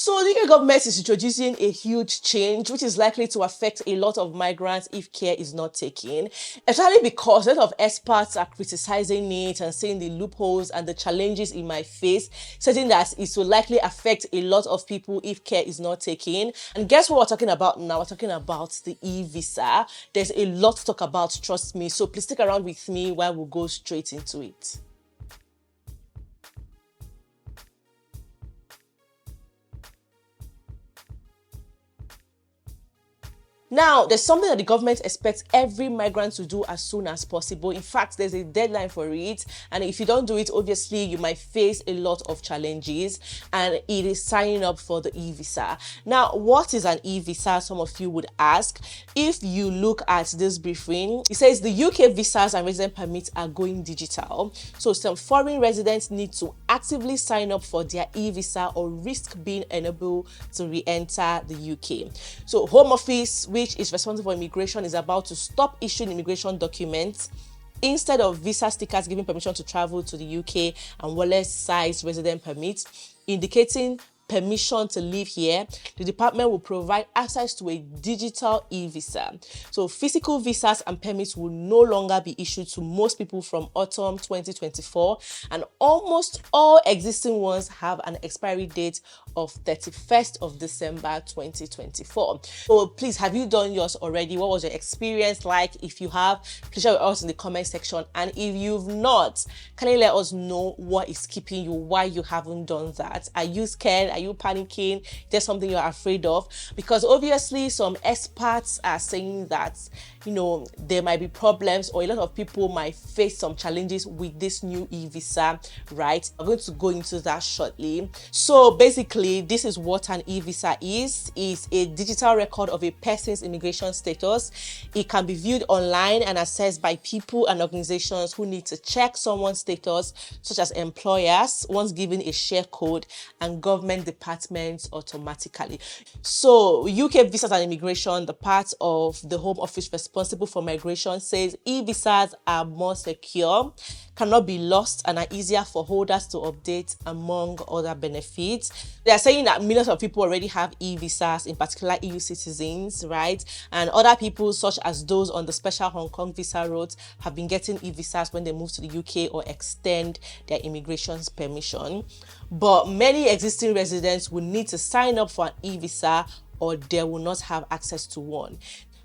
So the UK government is introducing a huge change which is likely to affect a lot of migrants if care is not taken, especially because a lot of experts are criticizing it and saying the loopholes and the challenges it might face, saying that it will likely affect a lot of people if care is not taken. And guess what we're talking about now? We're talking about the eVisa. There's a lot to talk about, trust me, so please stick around with me while we go straight into it. Now, there's something that the government expects every migrant to do as soon as possible. In fact, there's a deadline for it. And if you don't do it, obviously, you might face a lot of challenges. And it is signing up for the eVisa. Now, what is an eVisa? Some of you would ask. If you look at this briefing, it says the UK visas and resident permits are going digital. So some foreign residents need to actively sign up for their eVisa or risk being unable to re-enter the UK. So Home Office, which is responsible for immigration, is about to stop issuing immigration documents. Instead of visa stickers giving permission to travel to the UK and wallet-sized resident permits, indicating permission to live here, the department will provide access to a digital eVisa. So physical visas and permits will no longer be issued to most people from autumn 2024, and almost all existing ones have an expiry date of 31st of December 2024. So please, have you done yours already? What was your experience like? If you have, please share with us in the comment section. And if you've not, can you let us know what is keeping you, why you haven't done that? Are you scared? Are you panicking? There's something you're afraid of? Because obviously some experts are saying that, you know, there might be problems, or a lot of people might face some challenges with this new eVisa, right? I'm going to go into that shortly. So basically, this is what an eVisa is. It's a digital record of a person's immigration status. It can be viewed online and accessed by people and organizations who need to check someone's status, such as employers, once given a share code, and government departments automatically. So UK Visas and Immigration, the part of the Home Office responsible for migration, says eVisas are more secure, cannot be lost, and are easier for holders to update, among other benefits. They are saying that millions of people already have eVisas, in particular EU citizens, right? And other people, such as those on the special Hong Kong visa route, have been getting eVisas when they move to the UK or extend their immigration permission. But many existing residents will need to sign up for an eVisa, or they will not have access to one.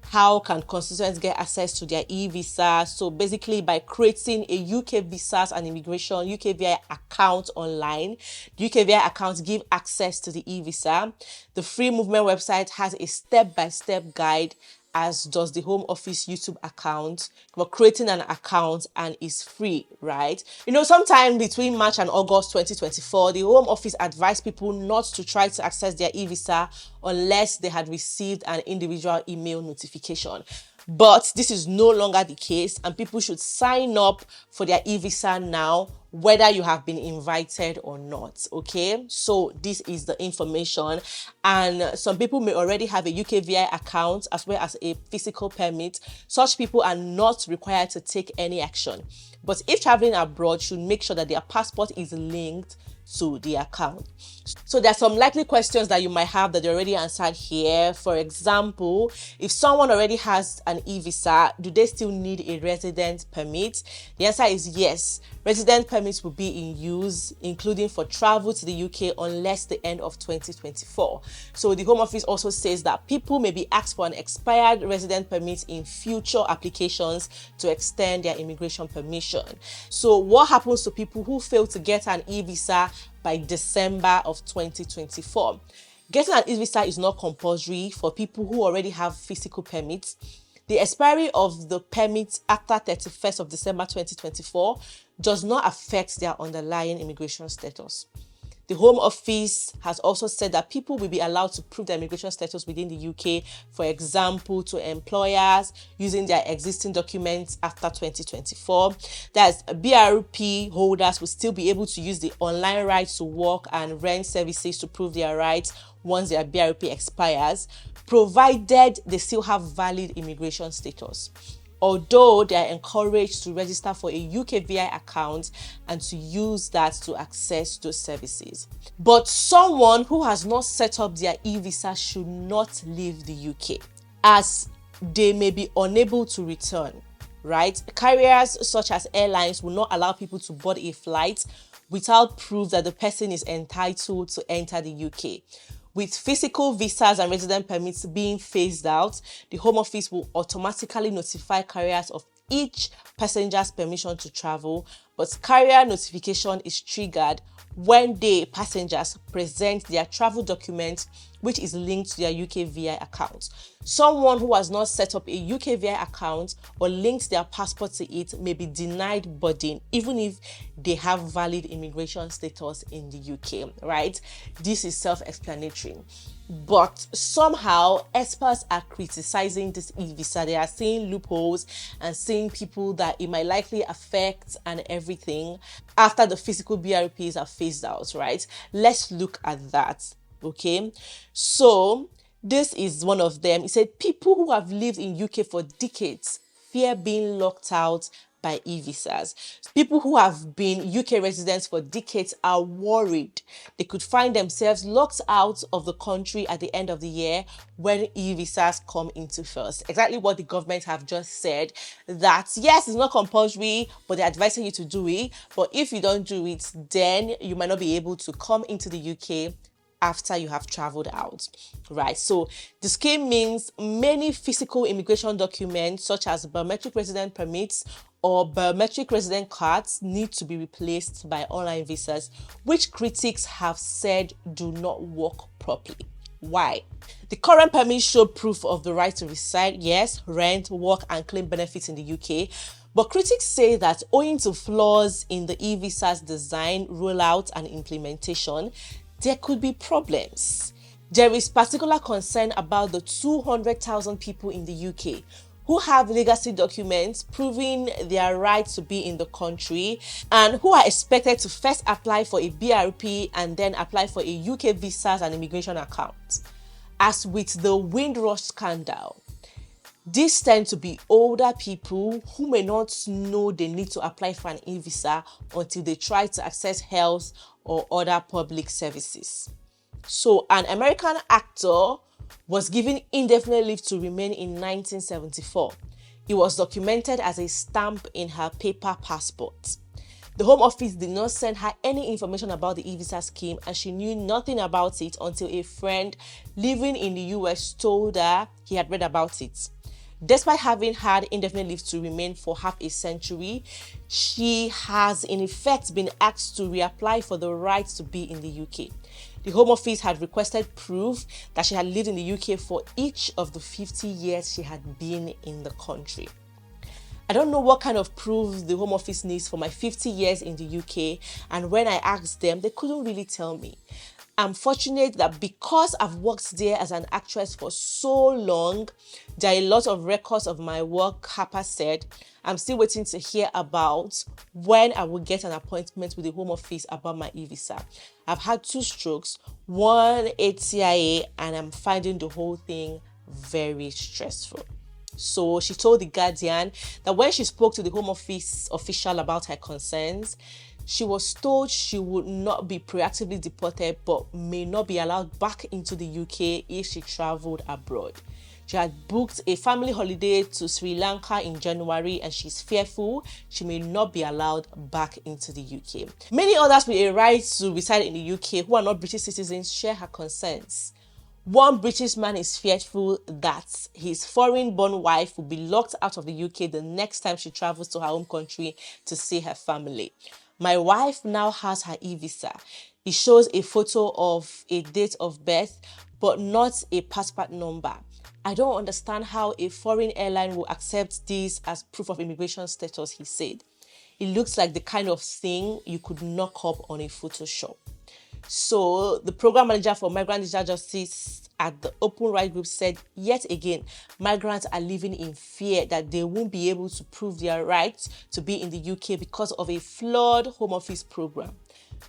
How can constituents get access to their eVisa? So basically, by creating a UK Visas and Immigration UKVI account online. The UKVI account gives access to the eVisa. The Free Movement website has a step-by-step guide, as does the Home Office YouTube account, for creating an account, and is free, right? You know, sometime between March and August 2024, the Home Office advised people not to try to access their eVisa unless they had received an individual email notification. But this is no longer the case, and people should sign up for their eVisa now, whether you have been invited or not. Okay, so this is the information. And some people may already have a UKVI account as well as a physical permit. Such people are not required to take any action, but if traveling abroad, should make sure that their passport is linked to the account. So there are some likely questions that you might have that are already answered here. For example, if someone already has an eVisa, do they still need a resident permit? The answer is yes. Resident permits will be in use, including for travel to the UK, unless the end of 2024. So the Home Office also says that people may be asked for an expired resident permit in future applications to extend their immigration permission. So what happens to people who fail to get an eVisa by December of 2024? Getting an eVisa is not compulsory for people who already have physical permits. The expiry of the permit after 31st of December 2024 does not affect their underlying immigration status. The Home Office has also said that people will be allowed to prove their immigration status within the UK, for example, to employers using their existing documents after 2024. That's BRP holders will still be able to use the online right to work and rent services to prove their rights once their BRP expires, provided they still have valid immigration status. although they are encouraged to register for a UKVI account and to use that to access those services. But someone who has not set up their eVisa should not leave the UK, as they may be unable to return, right? Carriers such as airlines will not allow people to board a flight without proof that the person is entitled to enter the UK. With physical visas and resident permits being phased out, the Home Office will automatically notify carriers of each passenger's permission to travel, but carrier notification is triggered when the passengers present their travel document, which is linked to their UKVI account. Someone who has not set up a UKVI account or linked their passport to it may be denied boarding, even if they have valid immigration status in the UK, right? This is self-explanatory. But somehow experts are criticizing this eVisa. They are seeing loopholes and seeing people that it might likely affect and everything after the physical BRPs are phased out, right? Let's look at that, okay? So this is one of them. It said people who have lived in UK for decades fear being locked out by eVisas. People who have been UK residents for decades are worried they could find themselves locked out of the country at the end of the year when eVisas come into force. Exactly what the government have just said, that yes, it's not compulsory, but they're advising you to do it. But if you don't do it, then you might not be able to come into the UK after you have traveled out, right? So the scheme means many physical immigration documents such as biometric resident permits or biometric resident cards need to be replaced by online visas, which critics have said do not work properly. Why? The current permits show proof of the right to reside, yes, rent, work and claim benefits in the UK. But critics say that owing to flaws in the eVisa's design, rollout and implementation, there could be problems. There is particular concern about the 200,000 people in the UK who have legacy documents proving their right to be in the country and who are expected to first apply for a BRP and then apply for a UK visas and immigration account. As with the Windrush scandal, these tend to be older people who may not know they need to apply for an eVisa until they try to access health or other public services. So an American actor was given indefinite leave to remain in 1974. It was documented as a stamp in her paper passport. The Home Office did not send her any information about the eVisa scheme, and she knew nothing about it until a friend living in the US told her he had read about it. Despite having had indefinite leave to remain for half a century, she has in effect been asked to reapply for the right to be in the UK. The Home Office had requested proof that she had lived in the UK for each of the 50 years she had been in the country. I don't know what kind of proof the Home Office needs for my 50 years in the UK, and when I asked them, they couldn't really tell me. I'm fortunate that because I've worked there as an actress for so long, there are a lot of records of my work. Harper said, I'm still waiting to hear about when I will get an appointment with the Home Office about my eVisa. I've had 2 strokes, 1 ATIA, and I'm finding the whole thing very stressful. So she told The Guardian that when she spoke to the Home Office official about her concerns, she was told she would not be proactively deported but may not be allowed back into the UK if she traveled abroad. She had booked a family holiday to Sri Lanka in January and she's fearful she may not be allowed back into the UK. Many others with a right to reside in the UK who are not British citizens share her concerns. One British man is fearful that his foreign-born wife will be locked out of the UK the next time she travels to her home country to see her family. My wife now has her eVisa. It shows a photo of a date of birth, but not a passport number. I don't understand how a foreign airline will accept this as proof of immigration status, he said. It looks like the kind of thing you could knock up on a Photoshop. So the program manager for Migrant Digital Justice at the Open Rights Group said, yet again, migrants are living in fear that they won't be able to prove their right to be in the UK because of a flawed Home Office program.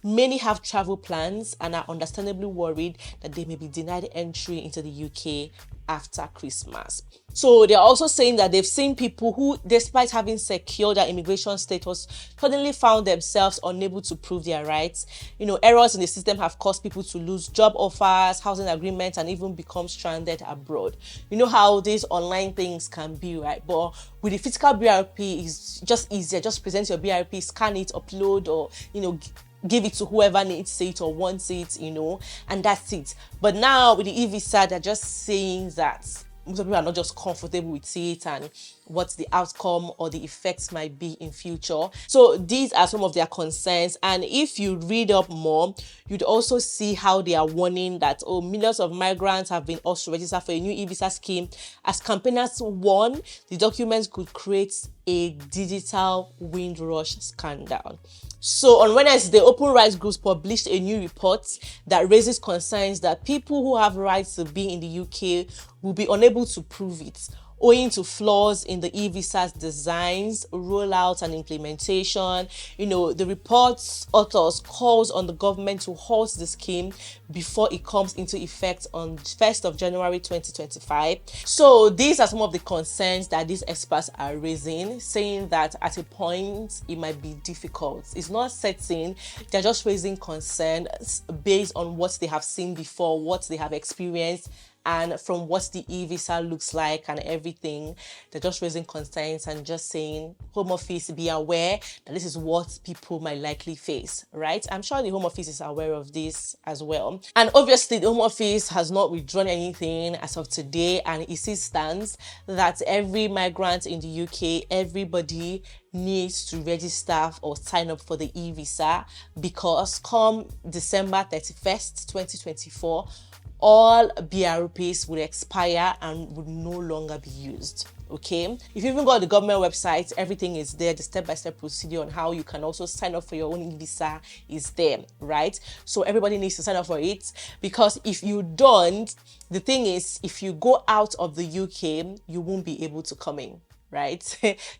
Many have travel plans and are understandably worried that they may be denied entry into the UK after Christmas. So they're also saying that they've seen people who, despite having secured their immigration status, suddenly found themselves unable to prove their rights. Errors in the system have caused people to lose job offers, housing agreements, and even become stranded abroad. You know how these online things can be, right? But with the physical BRP, it's just easier. Just present your BRP, scan it, upload, or give it to whoever needs it or wants it, and that's it. But now with the eVisa, they're just saying that most people are not just comfortable with it and what the outcome or the effects might be in future. So these are some of their concerns, and if you read up more, you'd also see how they are warning that millions of migrants have been asked to register for a new eVisa scheme. As campaigners warn, the documents could create a digital Windrush scandal. So on Wednesday, Open Rights Groups published a new report that raises concerns that people who have rights to be in the UK will be unable to prove it, owing to flaws in the eVisa's designs, rollout, and implementation. The report's authors calls on the government to halt the scheme before it comes into effect on 1st of January 2025. So these are some of the concerns that these experts are raising, saying that at a point it might be difficult. It's not certain. They're just raising concerns based on what they have seen before, what they have experienced, and from what the eVisa looks like and everything. They're just raising concerns and just saying, Home Office, be aware that this is what people might likely face, right? I'm sure the Home Office is aware of this as well. And obviously, the Home Office has not withdrawn anything as of today, and it still stands that every migrant in the UK, everybody needs to register or sign up for the eVisa, because come December 31st, 2024, all BRPs will expire and would no longer be used. Okay, if you even go to the government website, everything is there. The step-by-step procedure on how you can also sign up for your own eVisa is there, right? So everybody needs to sign up for it, because if you don't, the thing is, if you go out of the UK, you won't be able to come in, right?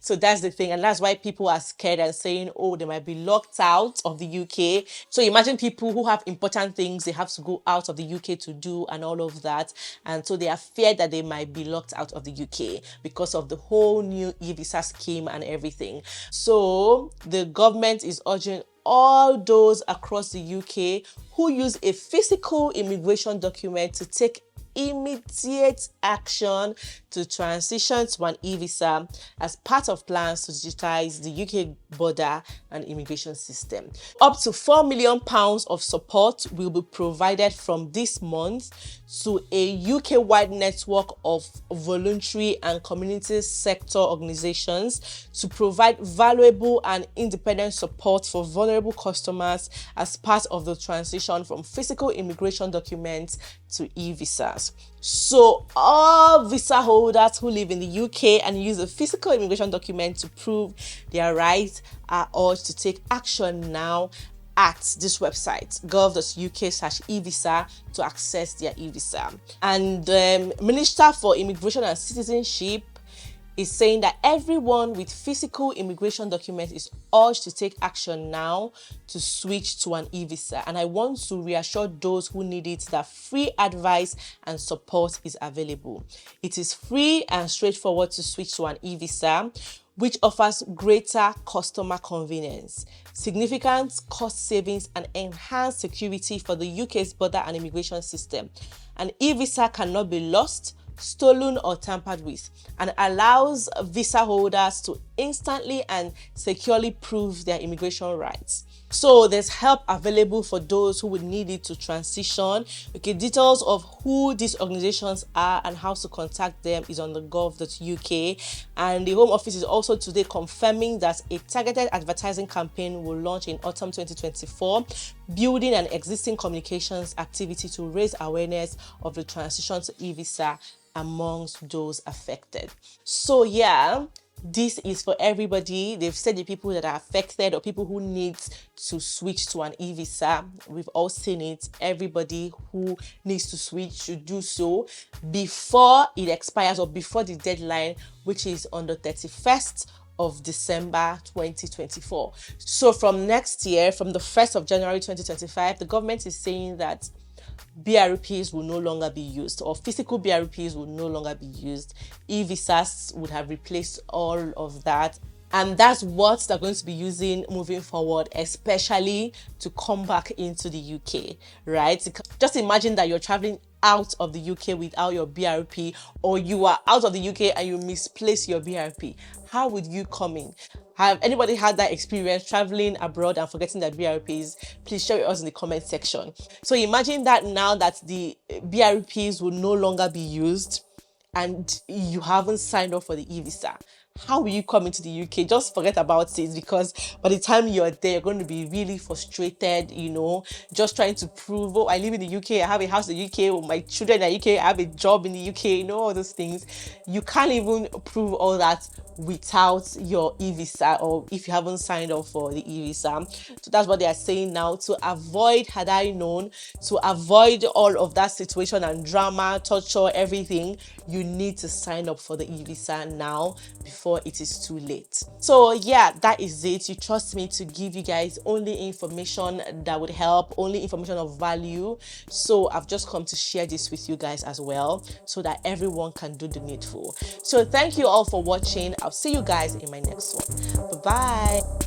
So that's the thing, and that's why people are scared and saying, they might be locked out of the UK. So imagine people who have important things they have to go out of the UK to do and all of that, and so they are feared that they might be locked out of the UK because of the whole new eVisa scheme and everything. So the government is urging all those across the UK who use a physical immigration document to take immediate action to transition to an eVisa as part of plans to digitize the UK border and immigration system. Up to £4 million of support will be provided from this month to a UK-wide network of voluntary and community sector organizations to provide valuable and independent support for vulnerable customers as part of the transition from physical immigration documents to eVisas. So all visa holders who live in the UK and use a physical immigration document to prove their rights are urged to take action now at this website, gov.uk/eVisa, to access their eVisa. And the Minister for Immigration and Citizenship is saying that everyone with physical immigration documents is urged to take action now to switch to an eVisa. And I want to reassure those who need it that free advice and support is available. It is free and straightforward to switch to an eVisa, which offers greater customer convenience, significant cost savings, and enhanced security for the UK's border and immigration system. An eVisa cannot be lost, stolen, or tampered with, and allows visa holders to instantly and securely prove their immigration rights. So there's help available for those who would need it to transition. Okay, details of who these organizations are and how to contact them is on the gov.uk. And the Home Office is also today confirming that a targeted advertising campaign will launch in autumn 2024, building an existing communications activity to raise awareness of the transition to eVisa amongst those affected. So yeah, this is for everybody. They've said the people that are affected or people who need to switch to an eVisa. We've all seen it. Everybody who needs to switch should do so before it expires or before the deadline, which is on the 31st of December 2024. So from next year, from the 1st of January 2025, the government is saying that BRPs will no longer be used, or physical BRPs will no longer be used. eVisas would have replaced all of that. And that's what they're going to be using moving forward, especially to come back into the UK, right? Just imagine that you're traveling out of the UK without your BRP, or you are out of the UK and you misplace your BRP. How would you come in? Have anybody had that experience traveling abroad and forgetting their BRPs? Please share with us in the comment section. So imagine that now that the BRPs will no longer be used and you haven't signed up for the eVisa. How will you come into the UK? Just forget about it, because by the time you're there, you're going to be really frustrated, just trying to prove, oh, I live in the UK, I have a house in the UK, my children in the UK, I have a job in the UK, all those things. You can't even prove all that without your eVisa, or if you haven't signed up for the eVisa. So that's what they are saying now. To avoid, had I known, to avoid all of that situation and drama, torture, everything, you need to sign up for the eVisa now before it is too late. So yeah, that is it. You trust me to give you guys only information that would help, only information of value. So I've just come to share this with you guys as well, so that everyone can do the needful. So thank you all for watching. I'll see you guys in my next one. Bye bye.